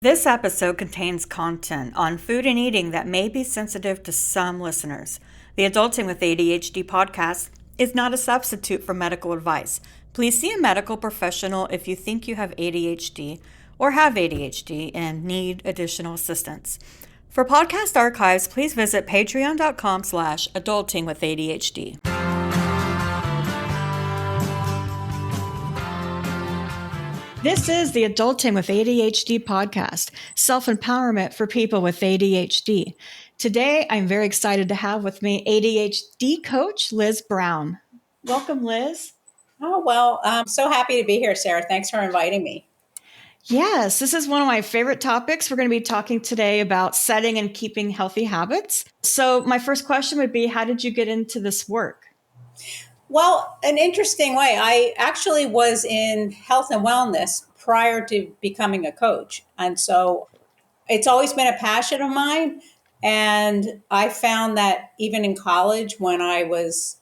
This episode contains content on food and eating that may be sensitive to some listeners. The Adulting with ADHD podcast is not a substitute for medical advice. Please see a medical professional if you think you have ADHD or have ADHD and need additional assistance. For podcast archives, please visit patreon.com/adultingwithadhd. This is the Adulting with ADHD podcast, self-empowerment for people with ADHD. Today, I'm very excited to have with me ADHD coach Liz Brown. Welcome, Liz. Oh, well, I'm so happy to be here, Sarah. Thanks for inviting me. Yes, this is one of my favorite topics. We're going to be talking today about setting and keeping healthy habits. So my first question would be, how did you get into this work? Well, an interesting way. I actually was in health and wellness prior to becoming a coach. And so it's always been a passion of mine. And I found that even in college, when I was,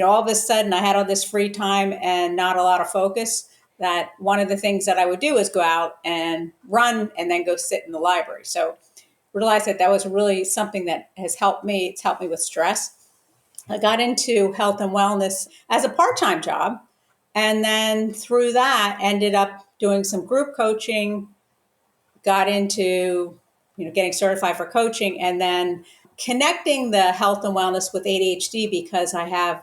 all of a sudden I had all this free time and not a lot of focus, that one of the things that I would do is go out and run and then go sit in the library. So realized that was really something that has helped me. It's helped me with stress. I got into health and wellness as a part-time job. And then through that, ended up doing some group coaching, got into, getting certified for coaching, and then connecting the health and wellness with ADHD because I have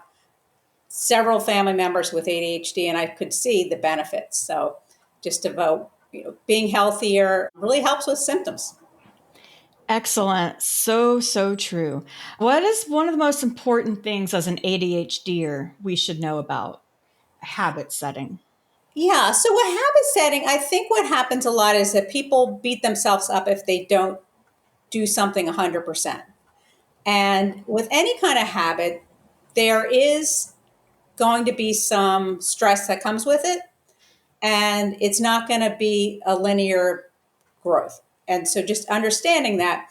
several family members with ADHD and I could see the benefits. So just about, being healthier really helps with symptoms. Excellent. So true. What is one of the most important things as an ADHDer we should know about habit setting? Yeah. So with habit setting, I think what happens a lot is that people beat themselves up if they don't do something 100%. And with any kind of habit, there is going to be some stress that comes with it. And it's not going to be a linear growth. And so just understanding that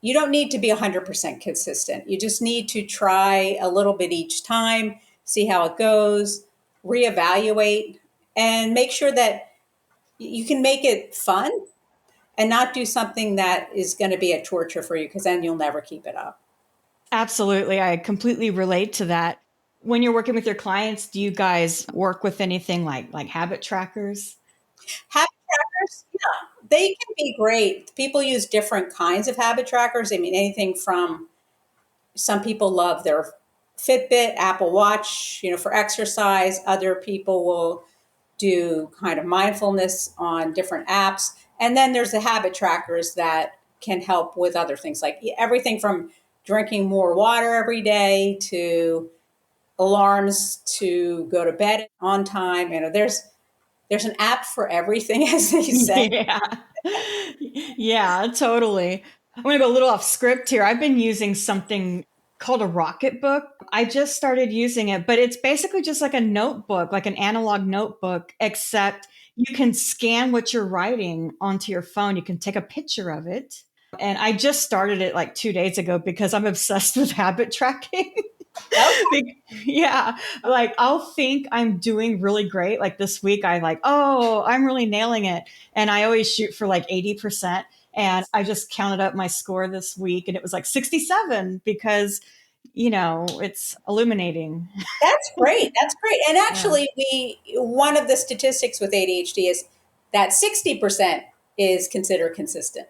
you don't need to be 100% consistent. You just need to try a little bit each time, see how it goes, reevaluate, and make sure that you can make it fun and not do something that is going to be a torture for you, because then you'll never keep it up. Absolutely. I completely relate to that. When you're working with your clients, do you guys work with anything like habit trackers? Habit trackers, yeah, they can be great. People use different kinds of habit trackers. I mean, anything from, some people love their Fitbit, Apple Watch, for exercise. Other people will do kind of mindfulness on different apps. And then there's the habit trackers that can help with other things, like everything from drinking more water every day to alarms to go to bed on time. There's an app for everything, as they say. Yeah, totally. I'm going to go a little off script here. I've been using something called a Rocketbook. I just started using it, but it's basically just like a notebook, like an analog notebook, except you can scan what you're writing onto your phone. You can take a picture of it. And I just started it like 2 days ago because I'm obsessed with habit tracking. Yeah. Like I'll think I'm doing really great. Like this week, I'm really nailing it. And I always shoot for like 80%. And I just counted up my score this week and it was like 67 because, it's illuminating. That's great. That's great. And actually, one of the statistics with ADHD is that 60% is considered consistent.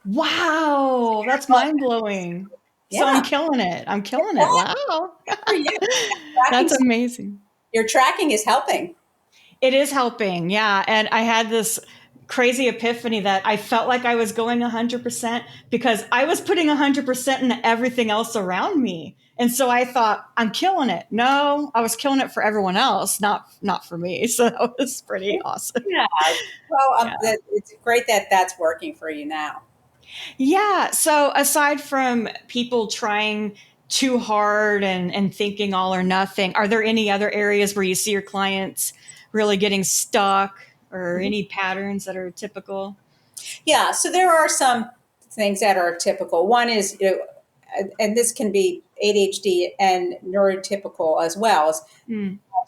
Wow. That's mind blowing. So Yeah. I'm killing it. Wow. That's amazing. Your tracking is helping. It is helping. Yeah. And I had this crazy epiphany that I felt like I was going 100% because I was putting 100% into everything else around me. And so I thought, I'm killing it. No, I was killing it for everyone else, not for me. So that was pretty awesome. Yeah. Well, it's great that that's working for you now. Yeah. So aside from people trying too hard and thinking all or nothing, are there any other areas where you see your clients really getting stuck or any patterns that are typical? Yeah. So there are some things that are typical. One is, and this can be ADHD and neurotypical as well, is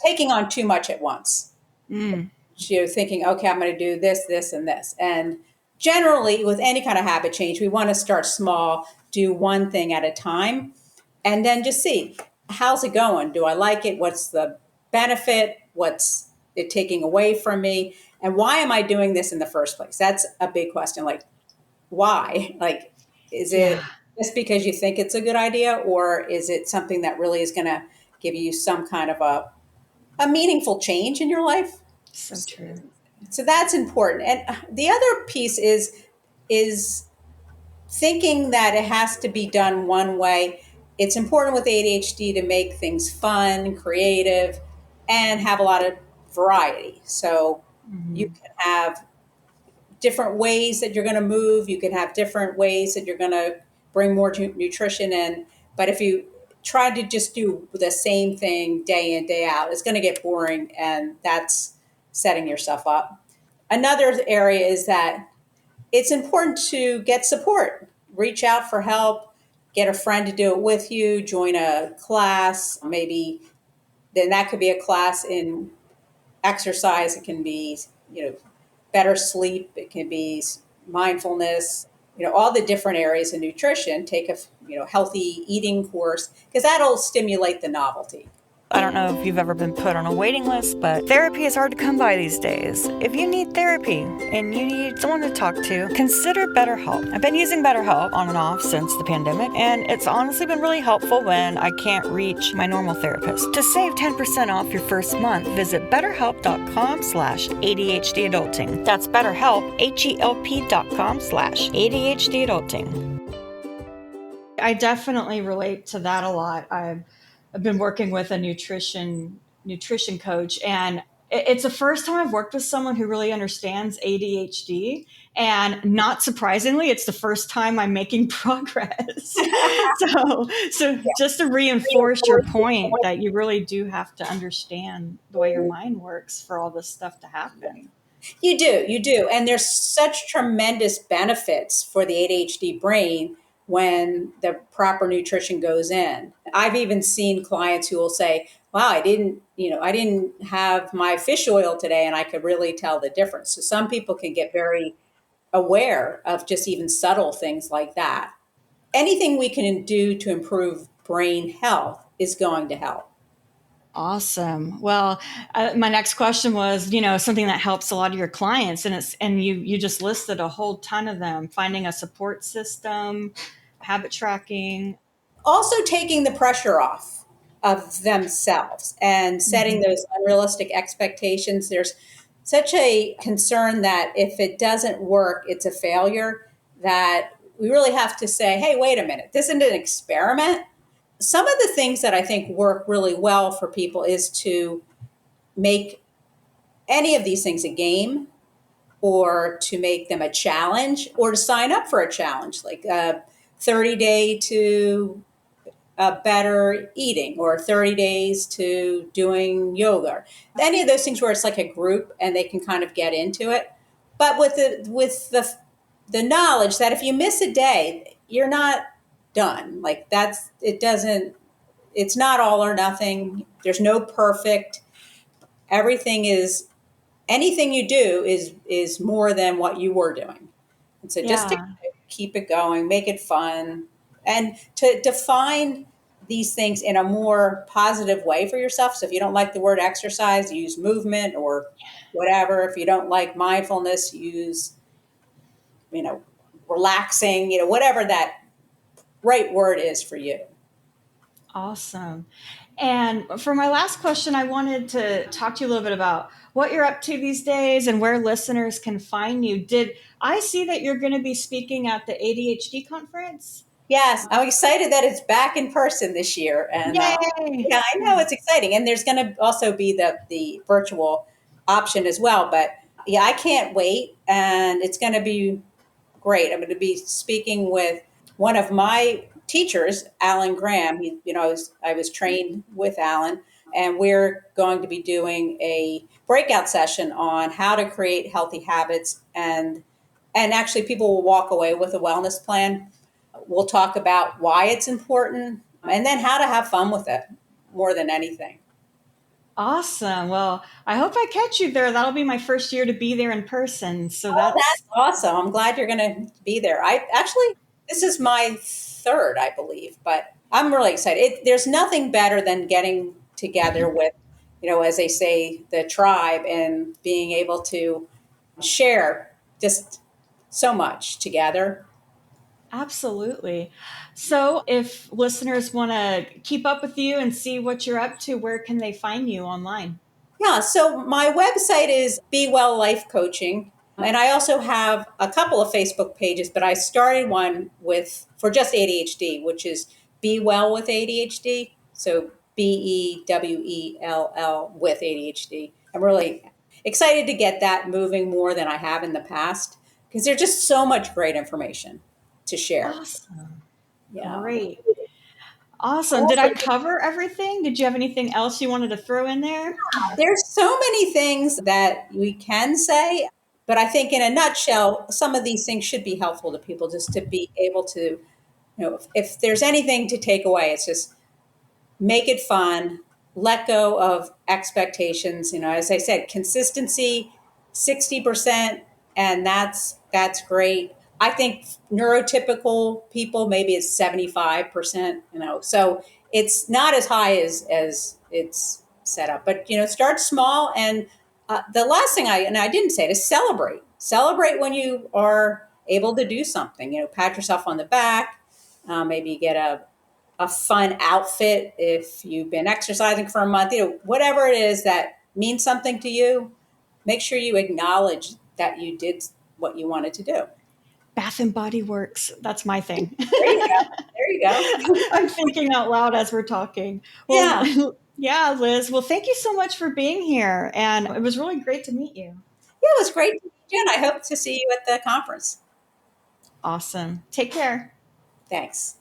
taking on too much at once. Thinking, okay, I'm going to do this, this, and this. And generally, with any kind of habit change, we want to start small, do one thing at a time, and then just see, how's it going? Do I like it? What's the benefit? What's it taking away from me? And why am I doing this in the first place? That's a big question. Like, why? Like, is Yeah. it just because you think it's a good idea, or is it something that really is going to give you some kind of a meaningful change in your life? So true. So that's important. And the other piece is thinking that it has to be done one way. It's important with ADHD to make things fun, creative, and have a lot of variety. So you Mm-hmm. can have different ways that you're going to move. You can have different ways that you're going to bring more nutrition in. But if you try to just do the same thing day in, day out, it's going to get boring, and that's setting yourself up. Another area is that it's important to get support, reach out for help, get a friend to do it with you, join a class, maybe then that could be a class in exercise. It can be, better sleep. It can be mindfulness, all the different areas of nutrition. Take a, healthy eating course, because that'll stimulate the novelty. I don't know if you've ever been put on a waiting list, but therapy is hard to come by these days. If you need therapy and you need someone to talk to, consider BetterHelp. I've been using BetterHelp on and off since the pandemic, and it's honestly been really helpful when I can't reach my normal therapist. To save 10% off your first month, visit betterhelp.com/ADHDadulting. That's BetterHelp, HELP.com/ADHDadulting. I definitely relate to that a lot. I've been working with a nutrition coach, and it's the first time I've worked with someone who really understands ADHD. And not surprisingly, it's the first time I'm making progress. So just to reinforce your point that you really do have to understand the way your mind works for all this stuff to happen. You do. And there's such tremendous benefits for the ADHD brain when the proper nutrition goes in. I've even seen clients who will say, wow, I didn't have my fish oil today, and I could really tell the difference. So some people can get very aware of just even subtle things like that. Anything we can do to improve brain health is going to help. Awesome. Well, my next question was, something that helps a lot of your clients, and you just listed a whole ton of them: finding a support system, habit tracking. Also taking the pressure off of themselves and setting Mm-hmm. those unrealistic expectations. There's such a concern that if it doesn't work, it's a failure, that we really have to say, hey, wait a minute, this isn't an experiment. Some of the things that I think work really well for people is to make any of these things a game, or to make them a challenge, or to sign up for a challenge, like a 30-day to better eating, or 30 days to doing yoga. Any of those things where it's like a group and they can kind of get into it. But with the knowledge that if you miss a day, you're not done. Like it's not all or nothing. There's no perfect. Everything is anything you do is more than what you were doing. And so just to Yeah. keep it going, make it fun, and to define these things in a more positive way for yourself. So if you don't like the word exercise, use movement or whatever. If you don't like mindfulness, use, relaxing, whatever that right word is for you. Awesome. And for my last question, I wanted to talk to you a little bit about what you're up to these days and where listeners can find you. Did I see that you're going to be speaking at the ADHD conference? Yes, I'm excited that it's back in person this year, and Yay! yeah, I know it's exciting. And there's going to also be the virtual option as well. But yeah, I can't wait, and it's going to be great. I'm going to be speaking with one of my teachers, Alan Graham. I was trained with Alan, and we're going to be doing a breakout session on how to create healthy habits, and actually people will walk away with a wellness plan. We'll talk about why it's important, and then how to have fun with it more than anything. Awesome. Well, I hope I catch you there. That'll be my first year to be there in person. So Oh, that's that's awesome. I'm glad you're going to be there. I actually, this is my third, I believe, but I'm really excited. There's nothing better than getting together with, as they say, the tribe and being able to share just so much together. absolutely. So if listeners want to keep up with you and see what you're up to, where can they find you online? Yeah, so my website is Be Well Life Coaching. And I also have a couple of Facebook pages, but I started one for just ADHD, which is Be Well with ADHD. So BEWELL with ADHD. I'm really excited to get that moving more than I have in the past because there's just so much great information to share. Awesome. Yeah. Great. Awesome. Did I cover everything? Did you have anything else you wanted to throw in there? There's so many things that we can say, but I think in a nutshell, some of these things should be helpful to people just to be able to, if there's anything to take away, it's just make it fun, let go of expectations. As I said, consistency, 60%, and that's great. I think neurotypical people, maybe it's 75%, so it's not as high as it's set up. But, start small. And the last thing I didn't say is celebrate when you are able to do something, pat yourself on the back, maybe get a fun outfit if you've been exercising for a month, whatever it is that means something to you, make sure you acknowledge that you did what you wanted to do. Bath and Body Works. That's my thing. There you go. There you go. I'm thinking out loud as we're talking. Yeah. Well, yeah, Liz. Well, thank you so much for being here. And it was really great to meet you. Yeah, it was great to meet you, and I hope to see you at the conference. Awesome. Take care. Thanks.